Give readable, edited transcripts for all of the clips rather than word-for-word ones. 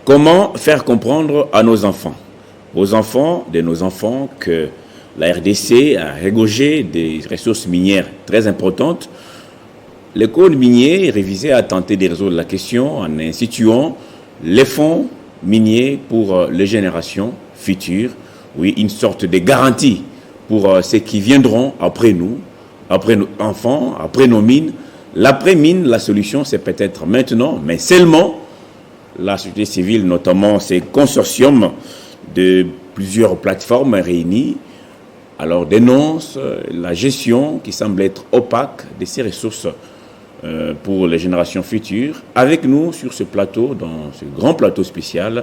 Comment faire comprendre à nos enfants, aux enfants de nos enfants, que la RDC a régorgé des ressources minières très importantes? Le code minier révisé a tenté de résoudre la question en instituant les fonds miniers pour les générations futures. Oui, une sorte de garantie pour ceux qui viendront après nous, après nos enfants, après nos mines. L'après-mine, la solution, c'est peut-être maintenant, mais seulement la société civile, notamment ces consortiums de plusieurs plateformes réunies, alors dénonce la gestion qui semble être opaque de ces ressources pour les générations futures. Avec nous sur ce plateau, dans ce grand plateau spécial,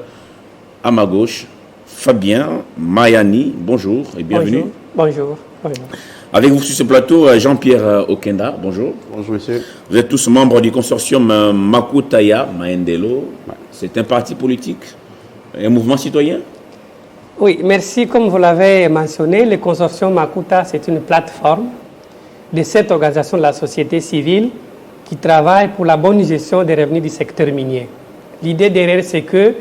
à ma gauche, Fabien Mayani. Bonjour et bienvenue. Bonjour. Bonjour. Avec vous sur ce plateau, Jean-Pierre Okenda. Bonjour. Bonjour, monsieur. Vous êtes tous membres du consortium Makutaya Maendelo. C'est un parti politique, un mouvement citoyen? Oui, merci. Comme vous l'avez mentionné, le consortium Makuta, c'est une plateforme de 7 organisations de la société civile qui travaillent pour la bonne gestion des revenus du secteur minier. L'idée derrière, c'est que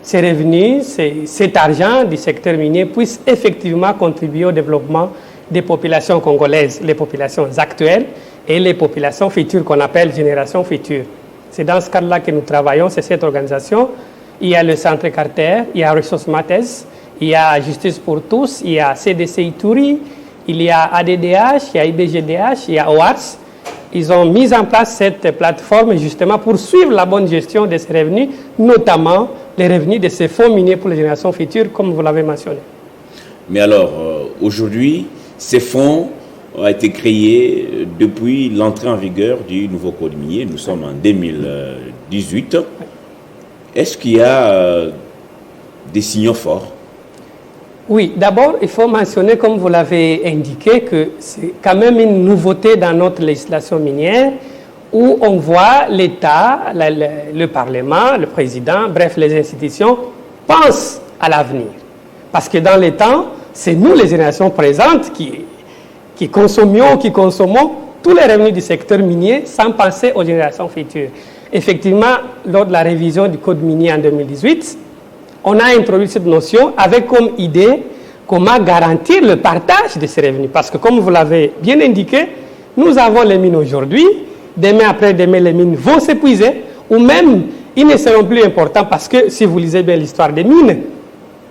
ces revenus, cet argent du secteur minier puisse effectivement contribuer au développement des populations congolaises, les populations actuelles et les populations futures qu'on appelle génération future. C'est dans ce cadre-là que nous travaillons, c'est cette organisation. Il y a le Centre Carter, il y a Ressources Mates, il y a Justice pour tous, il y a CDC Ituri, il y a ADDH, il y a IBGDH, il y a OARS. Ils ont mis en place cette plateforme justement pour suivre la bonne gestion de ces revenus, notamment les revenus de ces fonds miniers pour les générations futures, comme vous l'avez mentionné. Mais alors, aujourd'hui, ces fonds ont été créés depuis l'entrée en vigueur du nouveau code minier. Nous sommes en 2018. Est-ce qu'il y a des signaux forts? Oui, d'abord, il faut mentionner, comme vous l'avez indiqué, que c'est quand même une nouveauté dans notre législation minière où on voit l'État, le Parlement, le Président, bref, les institutions, pensent à l'avenir. Parce que dans les temps, c'est nous, les générations présentes, qui consommons tous les revenus du secteur minier sans penser aux générations futures. Effectivement, lors de la révision du code minier en 2018, on a introduit cette notion avec comme idée comment garantir le partage de ces revenus. Parce que comme vous l'avez bien indiqué, nous avons les mines aujourd'hui, demain après-demain, les mines vont s'épuiser, ou même ils ne seront plus importants parce que si vous lisez bien l'histoire des mines,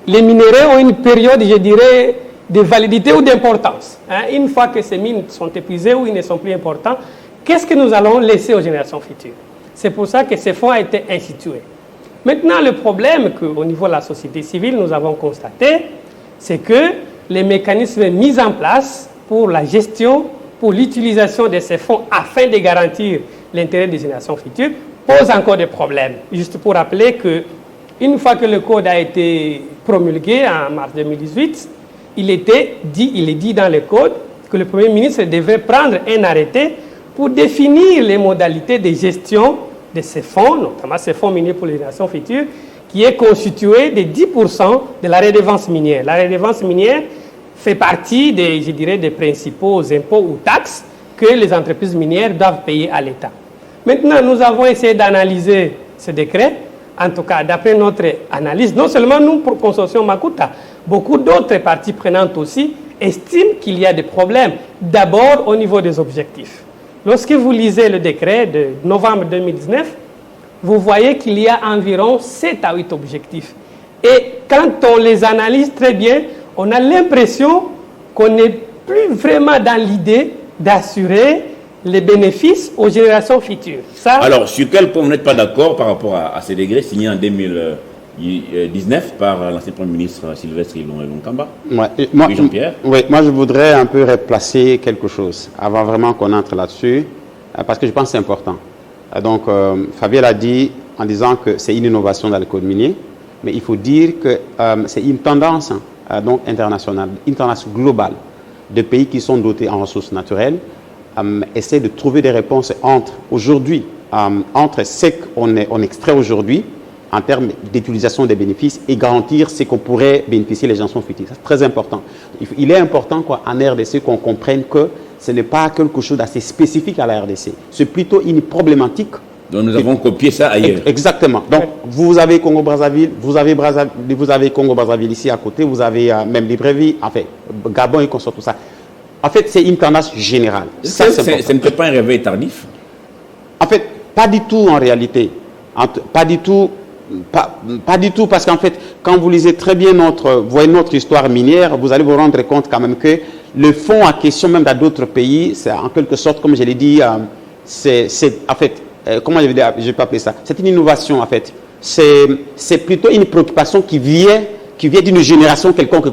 les minerais ont une période, je dirais, de validité ou d'importance. Une fois que ces mines sont épuisées ou ils ne sont plus importants, qu'est-ce que nous allons laisser aux générations futures? C'est pour ça que ces fonds ont été institués. Maintenant, le problème qu'au niveau de la société civile, nous avons constaté, c'est que les mécanismes mis en place pour la gestion, pour l'utilisation de ces fonds afin de garantir l'intérêt des générations futures posent encore des problèmes. Juste pour rappeler que une fois que le code a été promulgué en mars 2018, il est dit dans le code que le Premier ministre devait prendre un arrêté pour définir les modalités de gestion de ces fonds, notamment ces fonds miniers pour les générations futures, qui est constitué de 10% de la redevance minière. La redevance minière fait partie des principaux impôts ou taxes que les entreprises minières doivent payer à l'État. Maintenant, nous avons essayé d'analyser ce décret. En tout cas, d'après notre analyse, non seulement nous, pour Consortium Makuta, beaucoup d'autres parties prenantes aussi estiment qu'il y a des problèmes. D'abord, au niveau des objectifs. Lorsque vous lisez le décret de novembre 2019, vous voyez qu'il y a environ 7 à 8 objectifs. Et quand on les analyse très bien, on a l'impression qu'on n'est plus vraiment dans l'idée d'assurer les bénéfices aux générations futures. Alors, sur quel point vous n'êtes pas d'accord par rapport à ces décrets signés en 2019 par l'ancien Premier ministre Sylvestre Ilunga-Ilunga? Oui, Jean-Pierre. Oui, moi je voudrais un peu replacer quelque chose avant vraiment qu'on entre là-dessus, parce que je pense que c'est important. Donc, Fabien l'a dit en disant que c'est une innovation dans le code minier, mais il faut dire que c'est une tendance donc internationale, une tendance globale de pays qui sont dotés en ressources naturelles, essayer de trouver des réponses entre aujourd'hui, entre ce qu'on extrait aujourd'hui en termes d'utilisation des bénéfices et garantir ce qu'on pourrait bénéficier les générations futures. C'est très important. Il est important en RDC qu'on comprenne que ce n'est pas quelque chose d'assez spécifique à la RDC. C'est plutôt une problématique Donc nous avons copié ça ailleurs. Exactement. Donc vous avez Congo-Brazzaville, vous avez Congo-Brazzaville ici à côté, vous avez même Libreville, enfin Gabon et consort tout ça. En fait, c'est une tendance générale. Ce n'était pas un réveil tardif? En fait, pas du tout en réalité. Pas du tout, parce qu'en fait, quand vous lisez très bien voyez notre histoire minière, vous allez vous rendre compte quand même que le fond en question, même dans d'autres pays, c'est en quelque sorte, comme je l'ai dit, c'est en fait, comment je vais pas appeler ça? C'est une innovation en fait. C'est plutôt une préoccupation qui vient d'une génération quelconque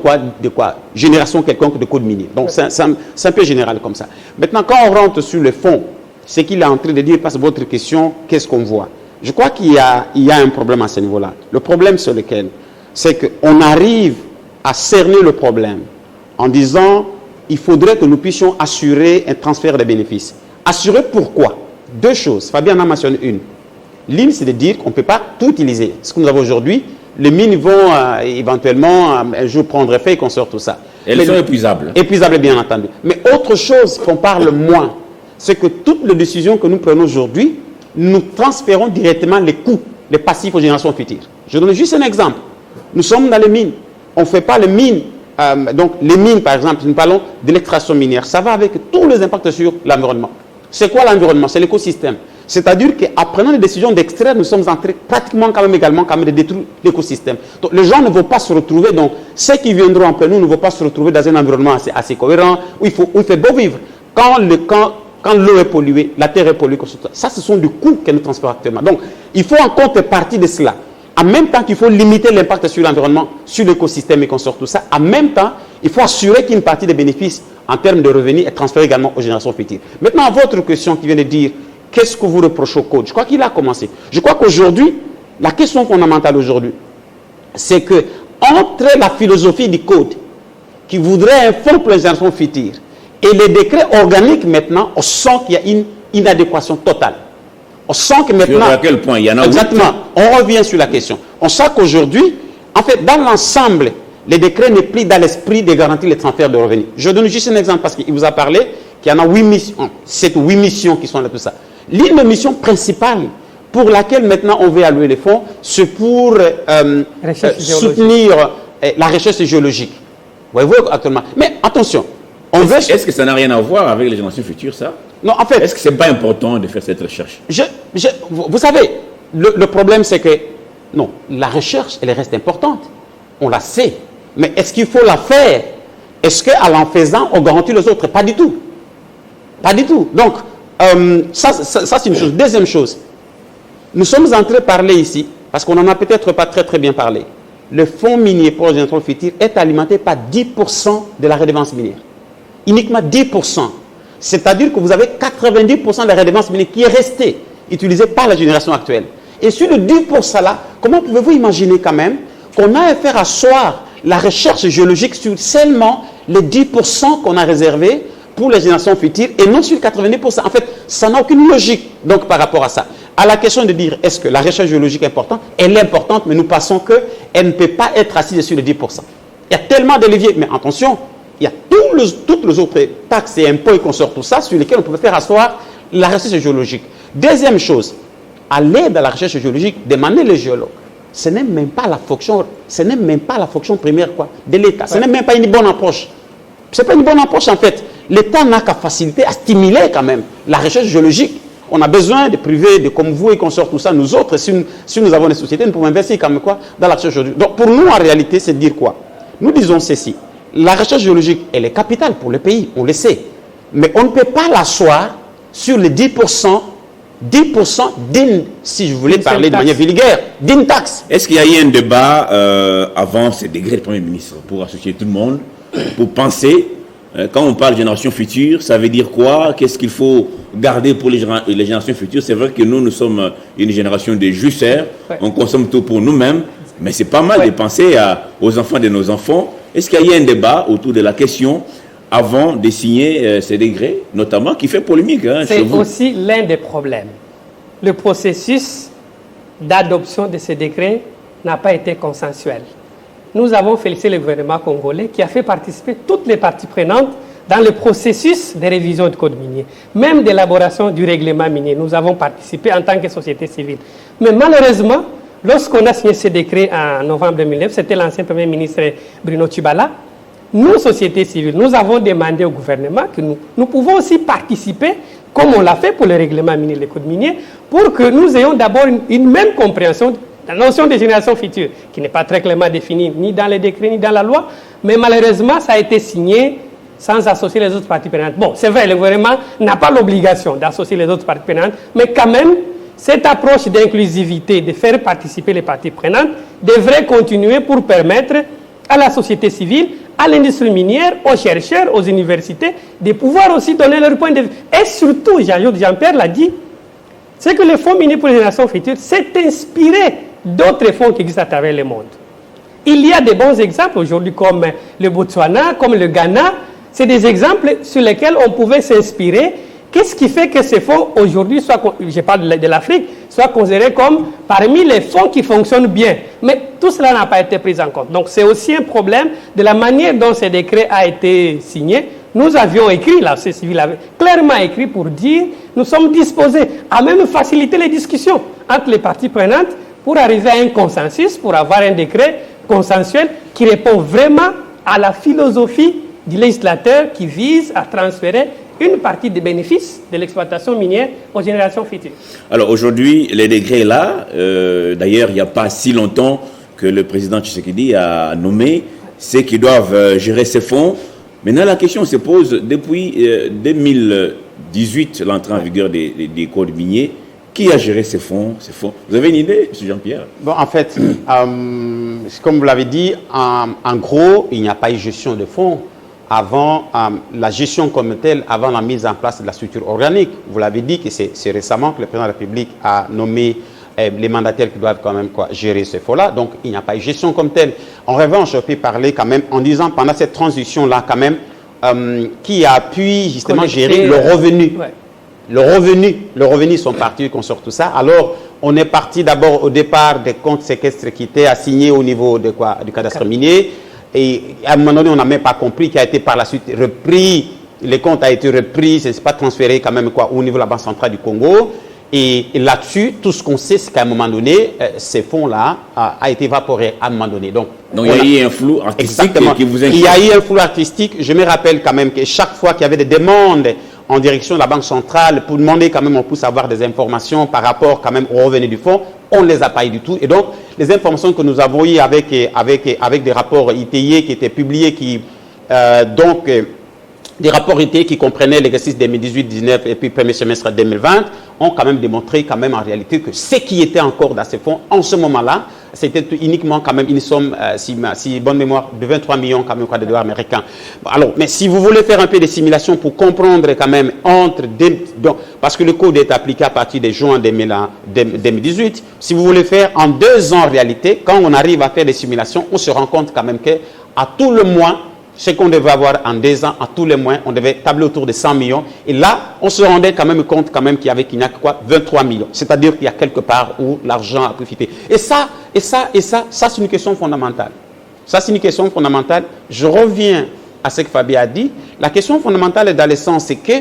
génération quelconque de code minier. Donc c'est un peu général comme ça. Maintenant, quand on rentre sur le fond, ce qu'il est en train de dire, parce que votre question, qu'est-ce qu'on voit? Je crois qu'il y a un problème à ce niveau-là. Le problème sur lequel, c'est qu'on arrive à cerner le problème en disant il faudrait que nous puissions assurer un transfert de bénéfices. Assurer pourquoi? Deux choses. Fabien en a mentionné une. L'une, c'est de dire qu'on ne peut pas tout utiliser. Ce que nous avons aujourd'hui, les mines vont éventuellement un jour prendre effet et qu'on sort tout ça. Elles sont épuisables. Épuisables, bien entendu. Mais autre chose qu'on parle moins, c'est que toutes les décisions que nous prenons aujourd'hui, nous transférons directement les coûts, les passifs aux générations futures. Je donne juste un exemple. Nous sommes dans les mines. On ne fait pas les mines. Donc les mines, par exemple, nous parlons de l'extraction minière. Ça va avec tous les impacts sur l'environnement. C'est quoi l'environnement? C'est l'écosystème. C'est-à-dire qu'en prenant les décisions d'extraire, nous sommes en train pratiquement quand même de détruire l'écosystème. Donc les gens ne vont pas se retrouver, donc ceux qui viendront après nous ne vont pas se retrouver dans un environnement assez cohérent, où il fait beau vivre. Quand l'eau est polluée, la terre est polluée, ça ce sont des coûts que nous transférons actuellement. Donc il faut en contrepartie de cela, en même temps qu'il faut limiter l'impact sur l'environnement, sur l'écosystème et qu'on sort tout ça, en même temps, il faut assurer qu'une partie des bénéfices en termes de revenus est transférée également aux générations futures. Maintenant, votre question qui vient de dire, qu'est-ce que vous reprochez au code? Je crois qu'il a commencé. Je crois qu'aujourd'hui, la question fondamentale aujourd'hui, c'est que entre la philosophie du code, qui voudrait un fonds pour les générations futures, et les décrets organiques maintenant, on sent qu'il y a une inadéquation totale. On sent que maintenant... À quel point il y en a? Exactement. On revient sur la question. On sent qu'aujourd'hui, en fait, dans l'ensemble, les décrets n'est plus dans l'esprit de garantir les transferts de revenus. Je donne juste un exemple parce qu'il vous a parlé qu'il y en a 8 missions, 7 ou 8 missions qui sont là, tout ça. L'une des missions principales pour laquelle maintenant on veut allouer les fonds, c'est pour soutenir la recherche géologique. Voyez-vous actuellement. Mais attention, est-ce que ça n'a rien à voir avec les générations futures, ça? Non, en fait... Est-ce que ce n'est pas important de faire cette recherche? Vous savez, le problème c'est que, non, la recherche, elle reste importante. On la sait. Mais est-ce qu'il faut la faire? Est-ce qu'en l'en faisant, on garantit les autres? Pas du tout. Pas du tout. Donc, ça c'est une chose. Deuxième chose, nous sommes en train de parler ici, parce qu'on n'en a peut-être pas très bien parlé. Le fonds minier pour les générations futures est alimenté par 10% de la redevance minière. Uniquement 10%. C'est-à-dire que vous avez 90% de la redevance minière qui est restée, utilisée par la génération actuelle. Et sur le 10% là, comment pouvez-vous imaginer quand même qu'on a à faire asseoir la recherche géologique sur seulement les 10% qu'on a réservés pour les générations futures et non sur 90%. En fait, ça n'a aucune logique donc par rapport à ça. À la question de dire est-ce que la recherche géologique est importante? Elle est importante, mais nous pensons qu'elle ne peut pas être assise sur les 10%. Il y a tellement de leviers, mais attention, il y a toutes les autres taxes et impôts et qu'on sort tout ça sur lesquels on peut faire asseoir la recherche géologique. Deuxième chose, aller dans la recherche géologique, demander les géologues. Ce n'est même pas la fonction première de l'État. Ce n'est même pas une bonne approche. Ce n'est pas une bonne approche en fait. L'État n'a qu'à faciliter, à stimuler quand même la recherche géologique. On a besoin de privés, de comme vous et qu'on sort tout ça. Nous autres, si nous avons des sociétés, nous pouvons investir comme quoi dans la recherche géologique. Donc pour nous, en réalité, c'est de dire quoi? Nous disons ceci. La recherche géologique, elle est capitale pour le pays, on le sait. Mais on ne peut pas l'asseoir sur les 10% si je voulais parler de manière vulgaire, d'une taxe. Est-ce qu'il y a eu un débat avant ce décret du Premier ministre pour associer tout le monde, pour penser, quand on parle de génération future, ça veut dire quoi? Qu'est-ce qu'il faut garder pour les générations futures? C'est vrai que nous sommes une génération de jouisseurs, on consomme tout pour nous-mêmes, mais c'est pas mal de penser aux enfants de nos enfants. Est-ce qu'il y a eu un débat autour de la question avant de signer ces décrets, notamment, qui fait polémique? C'est aussi l'un des problèmes. Le processus d'adoption de ces décrets n'a pas été consensuel. Nous avons félicité le gouvernement congolais qui a fait participer toutes les parties prenantes dans le processus de révision du code minier, même d'élaboration du règlement minier. Nous avons participé en tant que société civile. Mais malheureusement, lorsqu'on a signé ce décret en novembre 2009, c'était l'ancien Premier ministre Bruno Tshibala, nous, société civile, nous avons demandé au gouvernement que nous pouvons aussi participer, comme on l'a fait pour le règlement minier, le code minier, pour que nous ayons d'abord une même compréhension de la notion de génération future, qui n'est pas très clairement définie ni dans les décrets ni dans la loi, mais malheureusement, ça a été signé sans associer les autres parties prenantes. Bon, c'est vrai, le gouvernement n'a pas l'obligation d'associer les autres parties prenantes, mais quand même, cette approche d'inclusivité, de faire participer les parties prenantes, devrait continuer pour permettre à la société civile, à l'industrie minière, aux chercheurs, aux universités, de pouvoir aussi donner leur point de vue. Et surtout, Jean-Pierre l'a dit, c'est que le Fonds minier pour les générations futures s'est inspiré d'autres fonds qui existent à travers le monde. Il y a de bons exemples aujourd'hui comme le Botswana, comme le Ghana. C'est des exemples sur lesquels on pouvait s'inspirer. Qu'est-ce qui fait que ces fonds aujourd'hui, je parle de l'Afrique, soient considérés comme parmi les fonds qui fonctionnent bien? Mais tout cela n'a pas été pris en compte. Donc c'est aussi un problème de la manière dont ce décret a été signé. Nous avions écrit, la société civile avait clairement écrit pour dire nous sommes disposés à même faciliter les discussions entre les parties prenantes pour arriver à un consensus, pour avoir un décret consensuel qui répond vraiment à la philosophie du législateur qui vise à transférer une partie des bénéfices de l'exploitation minière aux générations futures. Alors aujourd'hui, les décrets là, d'ailleurs, il n'y a pas si longtemps que le président Tshisekedi a nommé ceux qui doivent gérer ces fonds. Maintenant, la question se pose depuis 2018, l'entrée en vigueur des codes miniers. Qui a géré ces fonds? Vous avez une idée, M. Jean-Pierre? Bon, en fait, comme vous l'avez dit, en gros, il n'y a pas eu gestion de fonds avant la gestion comme telle, avant la mise en place de la structure organique. Vous l'avez dit que c'est récemment que le président de la République a nommé les mandataires qui doivent quand même gérer ces fonds-là. Donc, il n'y a pas eu gestion comme telle. En revanche, je peux parler quand même en disant pendant cette transition-là quand même, qui a pu justement gérer le revenu. Ouais. Le revenu sont partis, qu'on sort tout ça. Alors, on est parti d'abord au départ des comptes séquestres qui étaient assignés au niveau de du cadastre minier. Et à un moment donné, on n'a même pas compris qu'il a été par la suite repris. Les comptes ont été repris, ce n'est pas transféré quand même au niveau de la Banque centrale du Congo. Et là-dessus, tout ce qu'on sait, c'est qu'à un moment donné, ces fonds-là a été évaporé à un moment donné. Donc il y a eu un flou artistique qui vous inquiète. Il y a eu un flou artistique. Je me rappelle quand même que chaque fois qu'il y avait des demandes en direction de la Banque centrale pour demander quand même on puisse avoir des informations par rapport quand même aux revenus du fonds, on ne les a pas eu du tout. Et donc, les informations que nous avons eues avec des rapports ITIE qui étaient publiés, des rapports ITIE qui comprenaient l'exercice 2018-19 et puis premier semestre 2020, ont quand même démontré quand même en réalité que ce qui était encore dans ces fonds, en ce moment-là, c'était uniquement quand même une somme, si bonne mémoire, de 23 millions quand même de dollars américains. Bon, alors, mais si vous voulez faire un peu de simulation pour comprendre quand même parce que le code est appliqué à partir de juin 2018, si vous voulez faire en 2 ans en réalité, quand on arrive à faire des simulations, on se rend compte quand même qu'à tout le moins, ce qu'on devait avoir en 2 ans, à tous les mois, on devait tabler autour de 100 millions. Et là, on se rendait quand même compte qu'il n'y a que 23 millions. C'est-à-dire qu'il y a quelque part où l'argent a profité. Et ça, c'est une question fondamentale. Ça, c'est une question fondamentale. Je reviens à ce que Fabien a dit. La question fondamentale est dans le sens, c'est que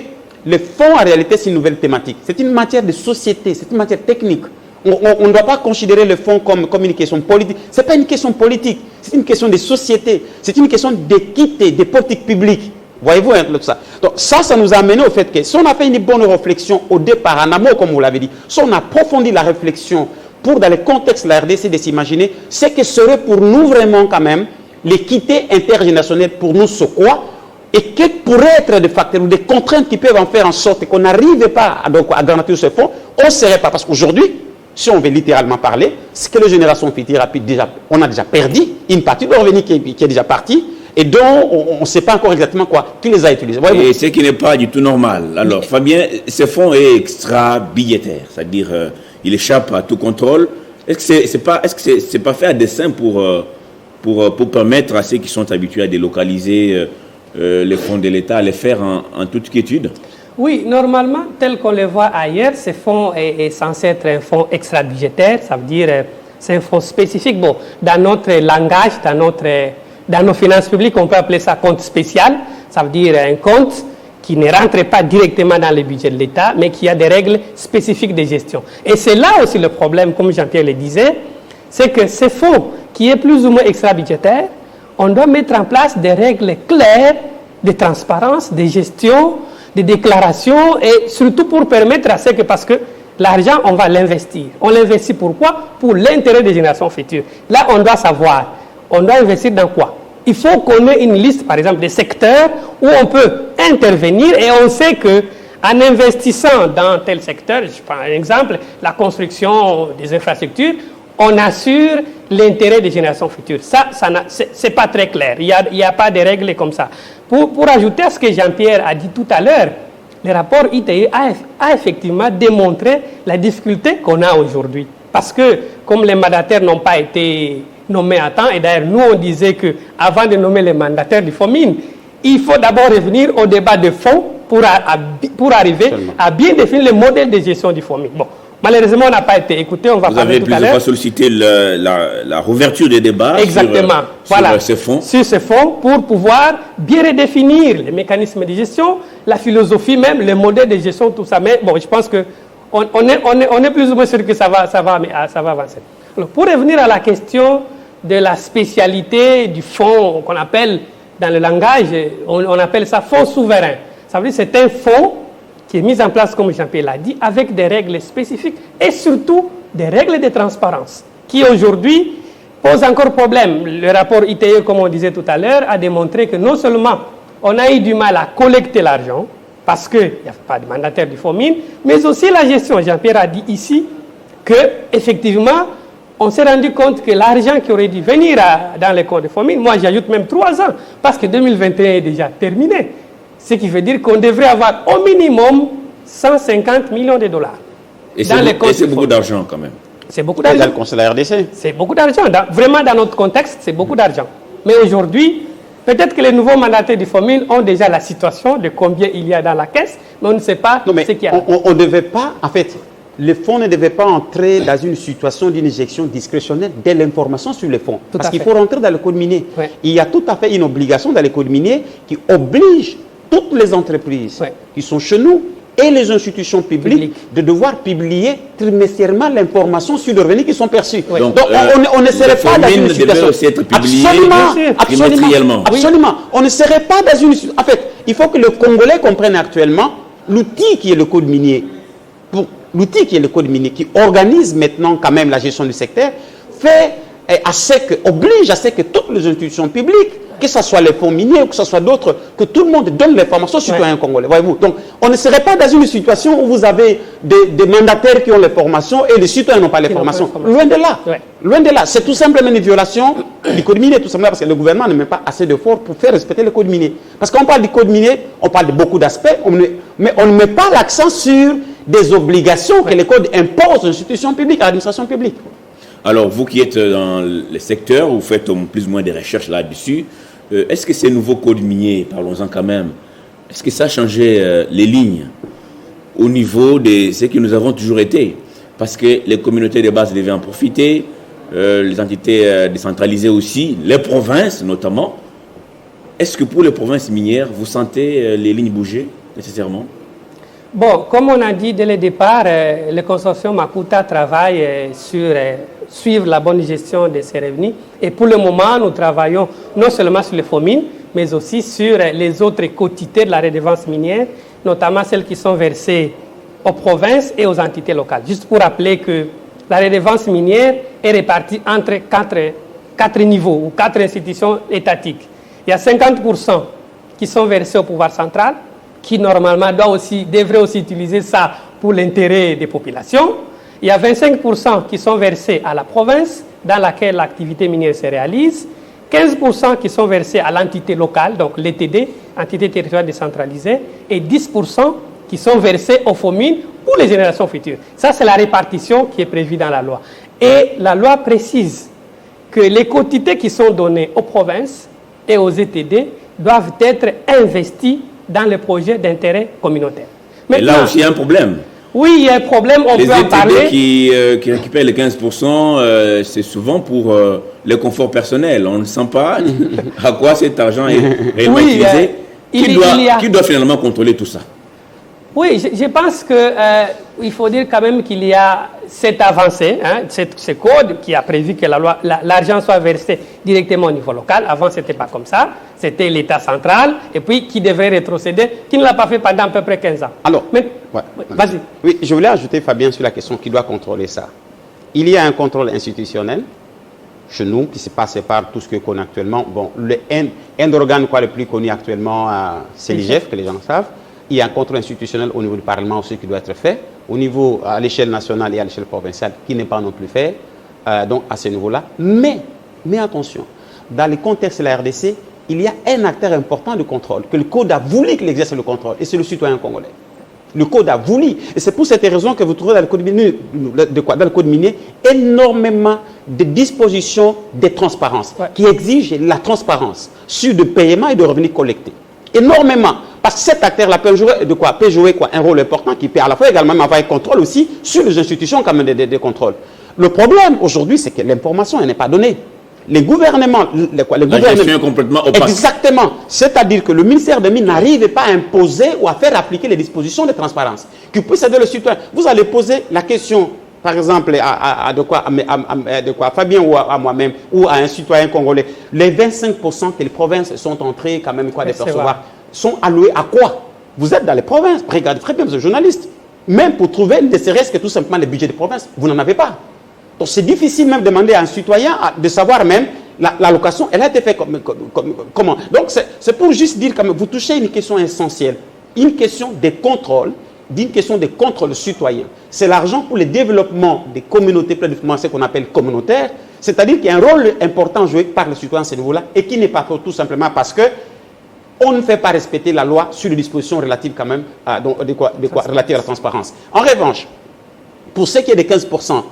le fonds, en réalité, c'est une nouvelle thématique. C'est une matière de société, c'est une matière technique. On ne doit pas considérer le fonds comme une question politique. Ce n'est pas une question politique, c'est une question de société, c'est une question d'équité, des politiques publiques. Voyez-vous un peu ça. Donc ça nous a amené au fait que si on a fait une bonne réflexion au départ, en amont, comme vous l'avez dit, si on a approfondi la réflexion pour, dans le contexte de la RDC, de s'imaginer ce que serait pour nous vraiment quand même l'équité intergénérationnelle pour nous, c'est quoi? Et quels pourraient être des facteurs ou des contraintes qui peuvent en faire en sorte qu'on n'arrive pas à garantir ce fonds, on ne serait pas. Parce qu'aujourd'hui, si on veut littéralement parler, c'est que les générations futures, on a déjà perdu une partie de leur revenu qui est déjà partie et dont on ne sait pas encore exactement qui les a utilisés. Et ce qui n'est pas du tout normal. Alors, Fabien, ce fonds est extra-billétaire, c'est-à-dire il échappe à tout contrôle. Est-ce que c'est pas fait à dessein pour permettre à ceux qui sont habitués à délocaliser les fonds de l'État à les faire en toute quiétude? Oui, normalement, tel qu'on le voit ailleurs, ce fonds est censé être un fonds extra-budgétaire, ça veut dire c'est un fonds spécifique. Bon, dans notre langage, dans nos finances publiques, on peut appeler ça compte spécial. Ça veut dire un compte qui ne rentre pas directement dans le budget de l'État, mais qui a des règles spécifiques de gestion. Et c'est là aussi le problème, comme Jean-Pierre le disait, c'est que ces fonds qui est plus ou moins extra-budgétaire, on doit mettre en place des règles claires de transparence, de gestion, de déclaration, et surtout pour permettre à ce que, parce que l'argent, on va l'investir. On l'investit pourquoi? Pour l'intérêt des générations futures. Là, on doit savoir, on doit investir dans quoi? Il faut qu'on ait une liste, par exemple, des secteurs où on peut intervenir, et on sait que en investissant dans tel secteur, je prends un exemple, la construction des infrastructures, on assure l'intérêt des générations futures. Ça c'est pas très clair. Il n'y a pas de règles comme ça. Pour ajouter à ce que Jean-Pierre a dit tout à l'heure, le rapport ITIE a effectivement démontré la difficulté qu'on a aujourd'hui. Parce que, comme les mandataires n'ont pas été nommés à temps, et d'ailleurs nous on disait qu'avant de nommer les mandataires du FOMIN, il faut d'abord revenir au débat de fond pour arriver à bien définir le modèle de gestion du FOMIN. Bon. Malheureusement, on n'a pas été écouté, on va parler tout à l'heure. Vous avez plusieurs fois sollicité la rouverture des débats sur ces fonds. Sur ces fonds, pour pouvoir bien redéfinir les mécanismes de gestion, la philosophie même, le modèle de gestion, tout ça. Mais bon, je pense qu'on est plus ou moins sûr que ça va avancer. Alors, pour revenir à la question de la spécialité du fonds qu'on appelle, dans le langage, on appelle ça fonds souverain. Ça veut dire que c'est un fonds qui est mis en place, comme Jean-Pierre l'a dit, avec des règles spécifiques et surtout des règles de transparence qui aujourd'hui posent encore problème. Le rapport ITIE, comme on disait tout à l'heure, a démontré que non seulement on a eu du mal à collecter l'argent parce qu'il n'y a pas de mandataire du FOMIN, mais aussi la gestion. Jean-Pierre a dit ici qu'effectivement, on s'est rendu compte que l'argent qui aurait dû venir dans les comptes du FOMIN, moi j'ajoute même 3 ans, parce que 2021 est déjà terminé. Ce qui veut dire qu'on devrait avoir au minimum 150 millions de dollars. Et c'est beaucoup d'argent quand même. C'est beaucoup d'argent. Dans le conseil de la RDC. C'est beaucoup d'argent. Vraiment, dans notre contexte, c'est beaucoup d'argent. Mais aujourd'hui, peut-être que les nouveaux mandataires du FOMIN ont déjà la situation de combien il y a dans la caisse, mais on ne sait pas ce qu'il y a. On ne devait pas, en fait, les fonds ne devaient pas entrer dans une situation d'injection discrétionnaire dès l'information sur les fonds. Parce qu'il faut rentrer dans le code minier. Ouais. Il y a tout à fait une obligation dans le code minier qui oblige toutes les entreprises qui sont chez nous et les institutions publiques de devoir publier trimestriellement l'information sur les revenus qui sont perçus. Ouais. Donc on ne serait pas dans une situation... aussi être publié Absolument. On ne serait pas dans une... En fait, il faut que le Congolais comprenne actuellement l'outil qui est le code minier. L'outil qui est le code minier, qui organise maintenant quand même la gestion du secteur, oblige à ce que toutes les institutions publiques, que ce soit les fonds miniers ou que ce soit d'autres, que tout le monde donne l'information aux citoyens congolais. Voyez-vous. Donc, on ne serait pas dans une situation où vous avez des mandataires qui ont les formations et les citoyens n'ont pas les formations. Loin de là. Ouais. Loin de là. C'est tout simplement une violation du code minier, tout simplement parce que le gouvernement ne met pas assez d'efforts pour faire respecter le code minier. Parce qu'on parle du code minier, on parle de beaucoup d'aspects, mais on ne met pas l'accent sur des obligations que le code impose aux institutions publiques, à l'administration publique. Alors, vous qui êtes dans le secteur, vous faites plus ou moins des recherches là-dessus. Est-ce que ces nouveaux codes miniers, parlons-en quand même, est-ce que ça a changé les lignes au niveau de ce que nous avons toujours été? Parce que les communautés de base devaient en profiter, les entités décentralisées aussi, les provinces notamment. Est-ce que pour les provinces minières, vous sentez les lignes bouger nécessairement? Bon, comme on a dit dès le départ, le consortium Makuta travaille sur suivre la bonne gestion de ces revenus. Et pour le moment, nous travaillons non seulement sur les FOMIN, mais aussi sur les autres quotités de la redevance minière, notamment celles qui sont versées aux provinces et aux entités locales. Juste pour rappeler que la redevance minière est répartie entre quatre niveaux ou 4 institutions étatiques. Il y a 50% qui sont versés au pouvoir central, qui normalement devrait aussi utiliser ça pour l'intérêt des populations. Il y a 25% qui sont versés à la province dans laquelle l'activité minière se réalise, 15% qui sont versés à l'entité locale, donc l'ETD, entité territoriale décentralisée, et 10% qui sont versés au FOMIN pour les générations futures. Ça, c'est la répartition qui est prévue dans la loi. Et la loi précise que les quotités qui sont données aux provinces et aux ETD doivent être investies dans les projets d'intérêt communautaire. Maintenant, et là aussi, il y a un problème. Oui, il y a un problème, on peut en parler. Les ETD qui récupèrent les 15%, c'est souvent pour le confort personnel. On ne sent pas à quoi cet argent est réellement utilisé. Qui doit finalement contrôler tout ça? Oui, je pense qu'il faut dire quand même qu'il y a cette avancée, ce code qui a prévu que l'argent soit versé directement au niveau local. Avant, ce n'était pas comme ça. C'était l'État central et puis qui devait rétrocéder, qui ne l'a pas fait pendant à peu près 15 ans. Alors, vas-y. Oui, je voulais ajouter, Fabien, sur la question qui doit contrôler ça. Il y a un contrôle institutionnel chez nous qui se passe par tout ce que connaît actuellement. Bon, un organe le plus connu actuellement, c'est l'IGF, que les gens savent. Il y a un contrôle institutionnel au niveau du Parlement aussi qui doit être fait, au niveau à l'échelle nationale et à l'échelle provinciale qui n'est pas non plus fait, donc à ce niveau-là. Mais attention, dans le contexte de la RDC, il y a un acteur important de contrôle, que le Code a voulu qu'il exerce le contrôle, et c'est le citoyen congolais. Le Code a voulu, et c'est pour cette raison que vous trouvez dans le Code minier, énormément de dispositions de transparence, qui exigent la transparence sur le paiement et de revenus collectés. Énormément. Parce que cet acteur-là peut jouer un rôle important qui peut à la fois également avoir un contrôle aussi sur les institutions comme des contrôles. Le problème aujourd'hui, c'est que l'information n'est pas donnée. Les gouvernements... La gestion est complètement opaque. Exactement. C'est-à-dire que le ministère des Mines n'arrive pas à imposer ou à faire appliquer les dispositions de transparence qui puissent aider le citoyen. Vous allez poser la question, par exemple, à Fabien ou à moi-même ou à un citoyen congolais. Les 25% que les provinces sont entrées quand même de percevoir sont alloués à quoi? Vous êtes dans les provinces, regardez très bien, vous êtes journaliste. Même pour trouver, ne serait-ce que tout simplement les budgets des provinces, vous n'en avez pas. Donc c'est difficile même de demander à un citoyen de savoir même l'allocation, elle a été faite comment. Donc c'est pour juste dire que vous touchez une question essentielle, une question de contrôle, d'une question de contrôle citoyen. C'est l'argent pour le développement des communautés, ce qu'on appelle communautaire, c'est-à-dire qu'il y a un rôle important joué par les citoyens à ce niveau-là et qui n'est pas fait tout simplement parce que on ne fait pas respecter la loi sur les dispositions relatives quand même relatives à la transparence. En revanche, pour ce qui est des 15%,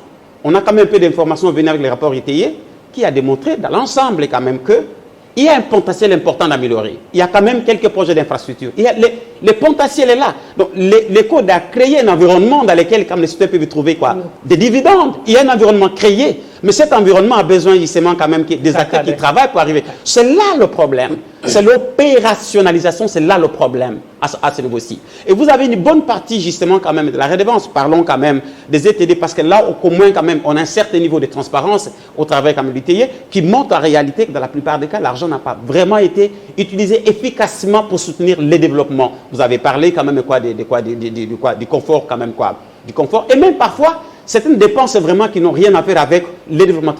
on a quand même un peu d'informations venues avec les rapports étayés qui a démontré dans l'ensemble quand même qu'il y a un potentiel important d'améliorer. Il y a quand même quelques projets d'infrastructure. Le potentiel est là. Donc, les codes a créé un environnement dans lequel, comme les citoyens peuvent trouver des dividendes. Il y a un environnement créé. Mais cet environnement a besoin justement quand même des acteurs qui travaillent pour arriver. C'est là le problème. C'est l'opérationnalisation, c'est là le problème à ce niveau-ci. Et vous avez une bonne partie justement quand même de la redevance. Parlons quand même des ETD parce que là au moins quand même on a un certain niveau de transparence au travail comme l'ITI qui montre en réalité que dans la plupart des cas l'argent n'a pas vraiment été utilisé efficacement pour soutenir les développements. Vous avez parlé quand même du confort quand même du confort et même parfois certaines dépenses vraiment qui n'ont rien à faire avec les développements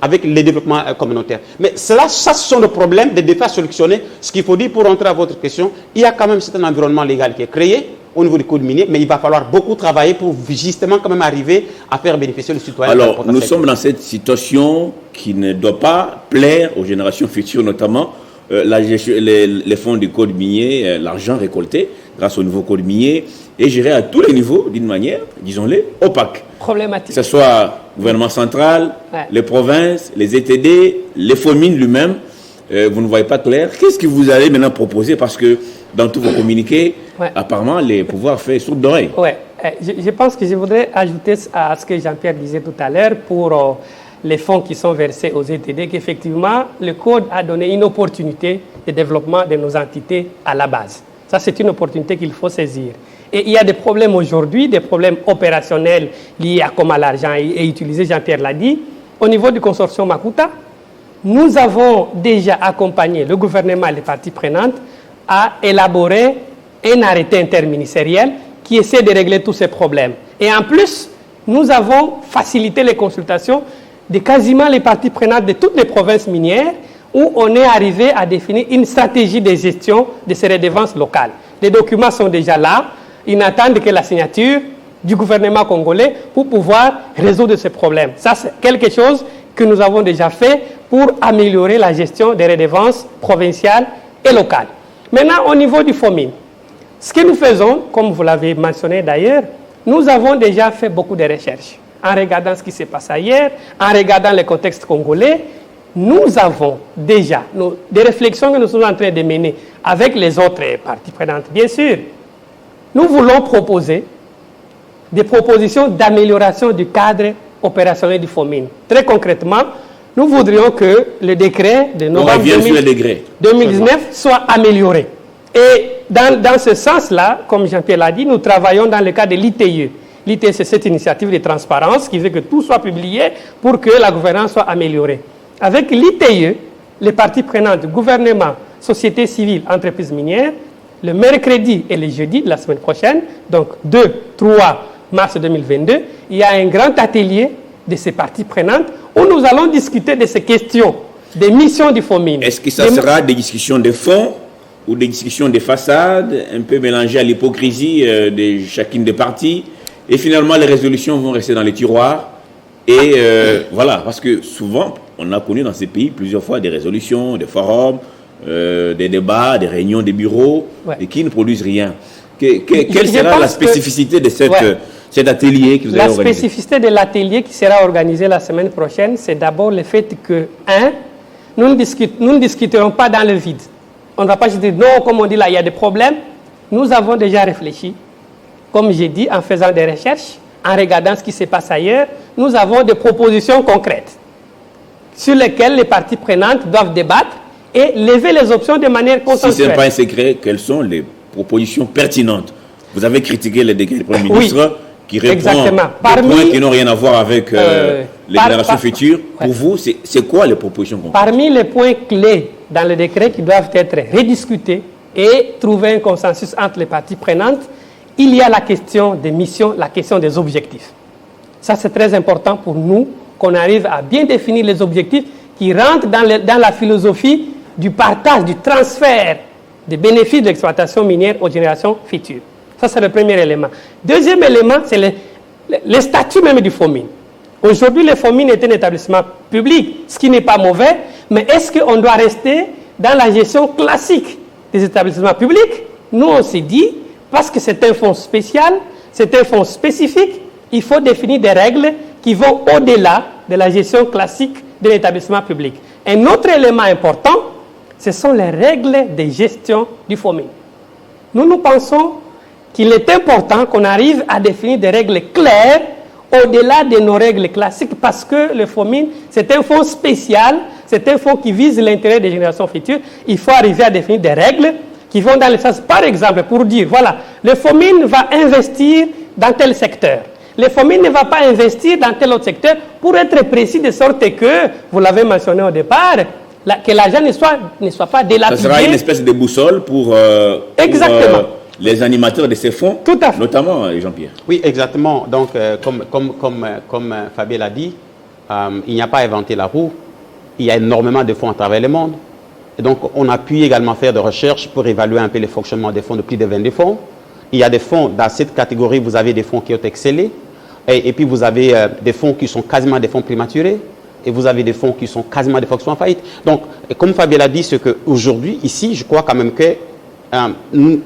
avec les développements communautaires. Mais ça ce sont les problèmes des défis à solutionner. Ce qu'il faut dire pour rentrer à votre question, il y a quand même un environnement légal qui est créé au niveau du code minier, mais il va falloir beaucoup travailler pour justement quand même arriver à faire bénéficier le citoyen. Alors, nous sommes dans cette situation qui ne doit pas plaire aux générations futures, notamment les fonds du code minier, l'argent récolté grâce au nouveau code minier est géré à tous les niveaux d'une manière, disons-le, opaque. Problématique. Que ce soit le gouvernement central, les provinces, les ETD, les FOMIN lui-même, vous ne voyez pas clair. Qu'est-ce que vous allez maintenant proposer? Parce que dans tous vos communiqués, apparemment, les pouvoirs font sourde d'oreille. Oui, je pense que je voudrais ajouter à ce que Jean-Pierre disait tout à l'heure pour les fonds qui sont versés aux ETD, qu'effectivement, le Code a donné une opportunité de développement de nos entités à la base. Ça, c'est une opportunité qu'il faut saisir. Et il y a des problèmes aujourd'hui, des problèmes opérationnels liés à comment l'argent est utilisé, Jean-Pierre l'a dit. Au niveau du consortium Makuta, nous avons déjà accompagné le gouvernement et les parties prenantes à élaborer un arrêté interministériel qui essaie de régler tous ces problèmes. Et en plus, nous avons facilité les consultations de quasiment les parties prenantes de toutes les provinces minières où on est arrivé à définir une stratégie de gestion de ces redevances locales. Les documents sont déjà là. Ils n'attendent que la signature du gouvernement congolais pour pouvoir résoudre ces problèmes. Ça, c'est quelque chose que nous avons déjà fait pour améliorer la gestion des redevances provinciales et locales. Maintenant, au niveau du FOMIN, ce que nous faisons, comme vous l'avez mentionné d'ailleurs, nous avons déjà fait beaucoup de recherches. En regardant ce qui s'est passé ailleurs, en regardant le contexte congolais, nous avons déjà des réflexions que nous sommes en train de mener avec les autres parties prenantes, bien sûr. Nous voulons proposer des propositions d'amélioration du cadre opérationnel du FOMIN. Très concrètement, nous voudrions que le décret de novembre 2019 soit amélioré. Et dans ce sens-là, comme Jean-Pierre l'a dit, nous travaillons dans le cadre de l'ITIE. L'ITIE, c'est cette initiative de transparence qui veut que tout soit publié pour que la gouvernance soit améliorée. Avec l'ITIE, les parties prenantes, gouvernement, société civile, entreprises minières, le mercredi et le jeudi de la semaine prochaine, donc 2-3 mars 2022, il y a un grand atelier de ces parties prenantes où nous allons discuter de ces questions, des missions du FOMIN. Est-ce que ça sera des discussions de fond ou des discussions de façade, un peu mélangées à l'hypocrisie de chacune des parties, et finalement les résolutions vont rester dans les tiroirs? Et voilà, parce que souvent, on a connu dans ces pays plusieurs fois des résolutions, des forums, des débats, des réunions, des bureaux, et qui ne produisent rien. Quelle sera la spécificité de cet atelier que vous allez organiser? La spécificité de l'atelier qui sera organisé la semaine prochaine, c'est d'abord le fait que, nous ne discuterons pas dans le vide. On ne va pas juste dire, non, comme on dit là, il y a des problèmes. Nous avons déjà réfléchi, comme j'ai dit, en faisant des recherches, en regardant ce qui se passe ailleurs. Nous avons des propositions concrètes sur lesquelles les parties prenantes doivent débattre et lever les options de manière consensuelle. Si ce n'est pas un secret, quelles sont les propositions pertinentes? Vous avez critiqué le décret du Premier ministre qui reprend des points qui n'ont rien à voir avec les générations futures. Pour vous, c'est quoi les propositions concrètes? Parmi les points clés dans le décret qui doivent être rediscutés et trouver un consensus entre les parties prenantes, il y a la question des missions, la question des objectifs. Ça, c'est très important pour nous, qu'on arrive à bien définir les objectifs qui rentrent dans la philosophie du partage, du transfert des bénéfices de l'exploitation minière aux générations futures. Ça, c'est le premier élément. Deuxième élément, c'est le statut même du FOMIN. Aujourd'hui, le FOMIN est un établissement public, ce qui n'est pas mauvais, mais est-ce qu'on doit rester dans la gestion classique des établissements publics? Nous, on s'est dit, parce que c'est un fonds spécial, c'est un fonds spécifique, il faut définir des règles qui vont au-delà de la gestion classique de l'établissement public. Un autre élément important, ce sont les règles de gestion du FOMIN. Nous pensons qu'il est important qu'on arrive à définir des règles claires au-delà de nos règles classiques parce que le FOMIN, c'est un fonds spécial, c'est un fonds qui vise l'intérêt des générations futures. Il faut arriver à définir des règles qui vont dans le sens, par exemple, pour dire, voilà, le FOMIN va investir dans tel secteur. Le FOMIN ne va pas investir dans tel autre secteur pour être précis de sorte que, vous l'avez mentionné au départ, que l'argent ne soit pas délapidé. Ça sera une espèce de boussole pour les animateurs de ces fonds, tout à fait. Notamment Jean-Pierre. Oui, exactement. Donc, comme Fabien l'a dit, il n'y a pas inventé la roue. Il y a énormément de fonds à travers le monde. Et donc, on a pu également faire des recherches pour évaluer un peu le fonctionnement des fonds, de plus de 20 fonds. Il y a des fonds, dans cette catégorie, vous avez des fonds qui ont excellé. Et puis, vous avez des fonds qui sont quasiment des fonds prématurés. Et vous avez des fonds qui sont quasiment des fonds qui sont en faillite. Donc, comme Fabien l'a dit, c'est qu'aujourd'hui, ici, je crois quand même que,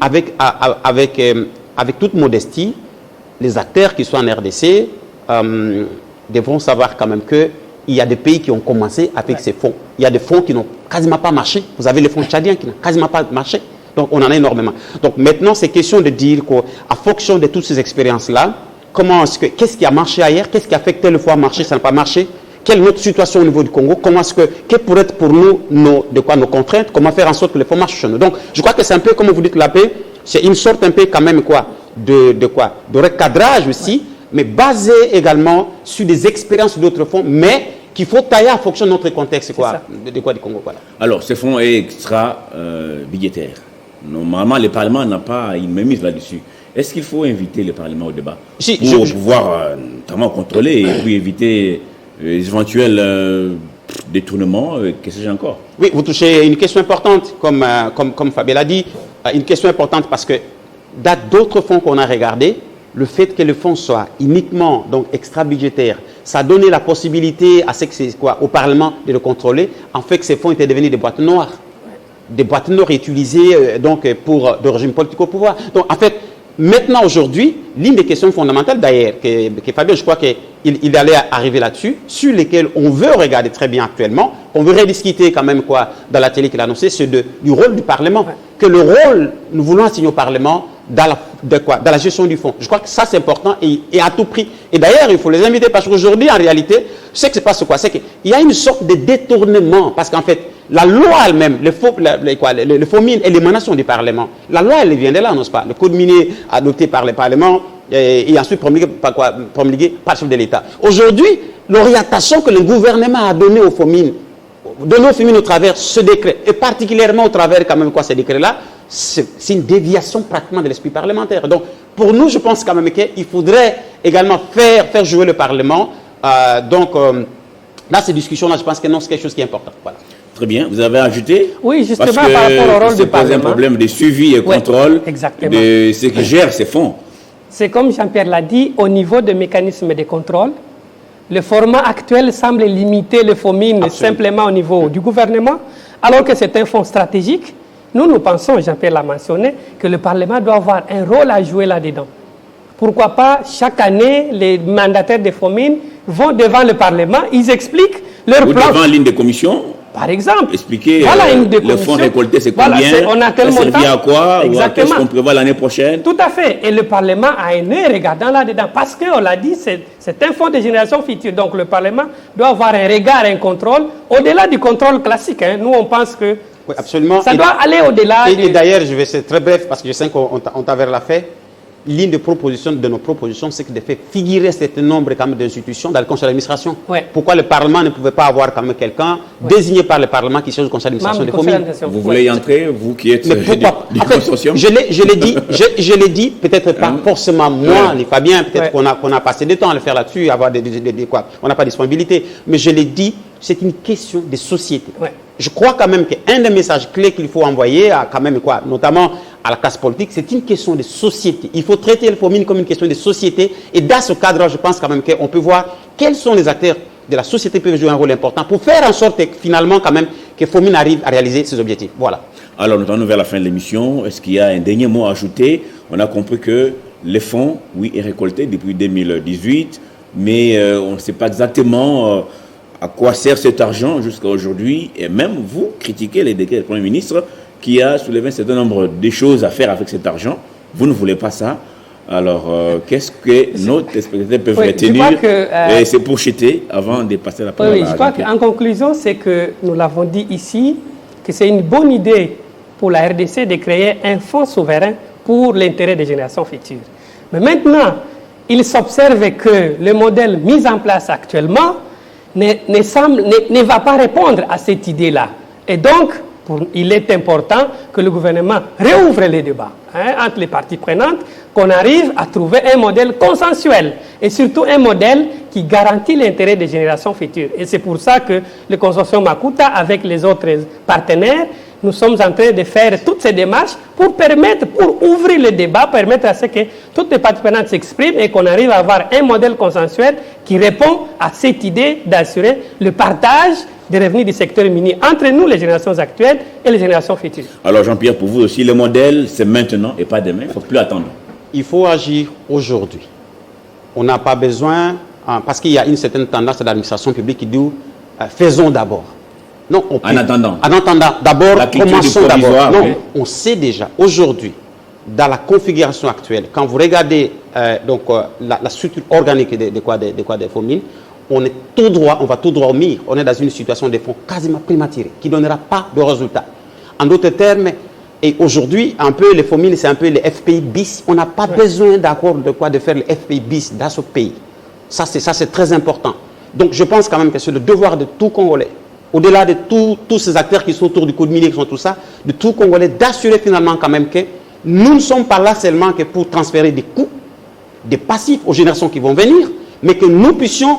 avec toute modestie, les acteurs qui sont en RDC devront savoir quand même qu'il y a des pays qui ont commencé avec ces fonds. Il y a des fonds qui n'ont quasiment pas marché. Vous avez les fonds tchadiens qui n'ont quasiment pas marché. Donc, on en a énormément. Donc, maintenant, c'est question de dire qu'à fonction de toutes ces expériences-là, qu'est-ce qui a marché ailleurs? Qu'est-ce qui a fait que telle fois marché, ça n'a pas marché? Quelle est notre situation au niveau du Congo? Quelles pourraient être pour nous nos contraintes? Comment faire en sorte que les fonds marchent chez nous? Donc, je crois que c'est un peu, comme vous dites, la paix, c'est une sorte un peu quand même de recadrage aussi, mais basé également sur des expériences d'autres fonds, mais qu'il faut tailler en fonction de notre contexte du Congo. Voilà. Alors, ce fonds est extra budgétaire. Normalement, le Parlement n'a pas une mainmise là-dessus. Est-ce qu'il faut inviter le Parlement au débat pour pouvoir notamment contrôler et puis éviter les éventuels détournements, que sais-je encore? Oui, vous touchez une question importante, comme Fabien l'a dit, une question importante parce que dans d'autres fonds qu'on a regardés, le fait que le fonds soit uniquement donc extra-budgétaire, ça a donné la possibilité au Parlement de le contrôler, en fait que ces fonds étaient devenus des boîtes noires. Des boîtes noires utilisées pour le régime politique au pouvoir. Donc en fait, maintenant, aujourd'hui, l'une des questions fondamentales d'ailleurs, que Fabien, je crois qu'il allait arriver là-dessus, sur lesquelles on veut regarder très bien actuellement, on veut rediscuter quand même dans l'atelier qu'il a annoncé, c'est du rôle du Parlement. Que le rôle, nous voulons assigner au Parlement dans dans la gestion du fonds. Je crois que ça, c'est important et à tout prix. Et d'ailleurs, il faut les inviter parce qu'aujourd'hui, en réalité, je sais que c'est pas ce quoi, c'est qu'il y a une sorte de détournement parce qu'en fait, la loi elle-même, le faux mine est l'émanation du Parlement. La loi, elle vient de là, n'est-ce pas? Le code minier adopté par le Parlement et ensuite promulgué par le chef de l'État. Aujourd'hui, l'orientation que le gouvernement a donnée aux faux mines, au travers ce décret, et particulièrement au travers quand même ces décrets-là, c'est une déviation pratiquement de l'esprit parlementaire. Donc, pour nous, je pense quand même qu'il faudrait également faire jouer le Parlement. Dans ces discussions-là, je pense que non, c'est quelque chose qui est important. Voilà. Très bien. Vous avez ajouté? Oui, justement, par rapport au rôle du Parlement. C'est un problème de suivi et contrôle de ce qui gère ces fonds. C'est comme Jean-Pierre l'a dit, au niveau des mécanismes de contrôle, le format actuel semble limiter le faux mine simplement au niveau du gouvernement, alors que c'est un fonds stratégique. Nous pensons, Jean-Pierre l'a mentionné, que le Parlement doit avoir un rôle à jouer là-dedans. Pourquoi pas, chaque année, les mandataires des faux mines vont devant le Parlement, ils expliquent leur plan. Ou devant l'une des commissions. Par exemple, expliquer le fonds récolté, c'est combien, on a tel montant, à quoi, ou à qu'est-ce qu'on prévoit l'année prochaine. Tout à fait. Et le Parlement a un œil regardant là-dedans. Parce qu'on l'a dit, c'est un fonds de génération future. Donc le Parlement doit avoir un regard, un contrôle, au-delà du contrôle classique. Hein. Nous, on pense que oui, absolument. Ça doit aller au-delà. Et d'ailleurs, je vais ser très bref, parce que je sais qu'on t'avait la fait. L'une de nos propositions, c'est de faire figurer un certain nombre d'institutions dans le conseil d'administration. Ouais. Pourquoi le Parlement ne pouvait pas avoir quand même quelqu'un désigné par le Parlement qui siège au conseil d'administration des communes? Vous voulez y entrer, vous qui êtes du consortium? Je l'ai dit, peut-être pas forcément moi, les Fabien, peut-être qu'on a passé du temps à le faire là-dessus, avoir on n'a pas de disponibilité. Mais je l'ai dit, c'est une question de société. Ouais. Je crois quand même qu'un des messages clés qu'il faut envoyer, notamment à la classe politique, c'est une question de société. Il faut traiter le faux mine comme une question de société. Et dans ce cadre, je pense quand même qu'on peut voir quels sont les acteurs de la société qui peuvent jouer un rôle important pour faire en sorte que finalement quand même que faux mine arrive à réaliser ses objectifs. Voilà. Alors, nous allons vers la fin de l'émission. Est-ce qu'il y a un dernier mot à ajouter? On a compris que les fonds, oui, est récolté depuis 2018, mais on ne sait pas exactement à quoi sert cet argent jusqu'à aujourd'hui. Et même vous critiquez les décrets du Premier ministre qui a soulevé un certain nombre de choses à faire avec cet argent. Vous ne voulez pas ça. Alors, qu'est-ce que nos téléspectateurs peuvent retenir et c'est pour jeter avant de passer la parole? Oui, je crois qu'en conclusion, c'est que nous l'avons dit ici, que c'est une bonne idée pour la RDC de créer un fonds souverain pour l'intérêt des générations futures. Mais maintenant, il s'observe que le modèle mis en place actuellement ne va pas répondre à cette idée-là. Et donc, il est important que le gouvernement réouvre les débats entre les parties prenantes, qu'on arrive à trouver un modèle consensuel et surtout un modèle qui garantit l'intérêt des générations futures. Et c'est pour ça que le consortium Makuta, avec les autres partenaires, nous sommes en train de faire toutes ces démarches pour ouvrir le débat, permettre à ce que toutes les parties prenantes s'expriment et qu'on arrive à avoir un modèle consensuel qui répond à cette idée d'assurer le partage des revenus du secteur minier entre nous, les générations actuelles et les générations futures. Alors Jean-Pierre, pour vous aussi, le modèle, c'est maintenant et pas demain. Il ne faut plus attendre. Il faut agir aujourd'hui. On n'a pas besoin, parce qu'il y a une certaine tendance de l'administration publique qui dit faisons d'abord. Non, en attendant. D'abord, commençons d'abord. Non, on sait déjà, aujourd'hui, dans la configuration actuelle, quand vous regardez la structure organique des fonds mines, on va tout droit au mire. On est dans une situation de fonds quasiment prématurée, qui ne donnera pas de résultats. En d'autres termes, et aujourd'hui, un peu les fonds mines, c'est un peu les FPI bis. On n'a pas besoin d'accord de faire les FPI bis dans ce pays. Ça, c'est très important. Donc, je pense quand même que c'est le devoir de tout Congolais, au-delà de tous ces acteurs qui sont autour du code minier, qui sont tout ça, de tout Congolais, d'assurer finalement quand même que nous ne sommes pas là seulement que pour transférer des coûts, des passifs aux générations qui vont venir, mais que nous puissions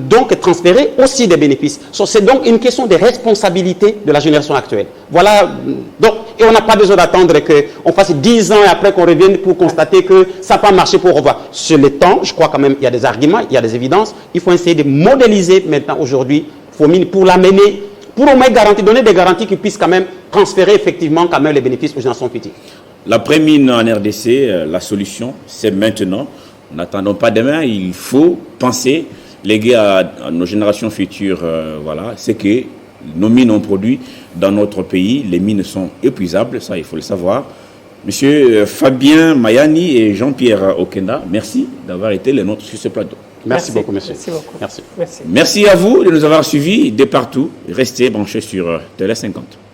donc transférer aussi des bénéfices. C'est donc une question de responsabilité de la génération actuelle. Voilà. Donc, et on n'a pas besoin d'attendre qu'on fasse 10 ans et après qu'on revienne pour constater que ça n'a pas marché pour revoir. Sur le temps, je crois quand même, il y a des arguments, il y a des évidences. Il faut essayer de modéliser maintenant aujourd'hui Fomine pour l'amener, pour au moins donner des garanties qui puissent quand même transférer effectivement quand même les bénéfices aux générations futures. La prémine en RDC, la solution, c'est maintenant. N'attendons pas demain, il faut penser léguer à nos générations futures, c'est que nos mines ont produit dans notre pays. Les mines sont épuisables, ça il faut le savoir. Monsieur Fabien Mayani et Jean-Pierre Okenda, merci d'avoir été les nôtres sur ce plateau. Merci beaucoup, monsieur. Merci beaucoup. Merci. Merci. Merci à vous de nous avoir suivis de partout. Restez branchés sur Télé 50.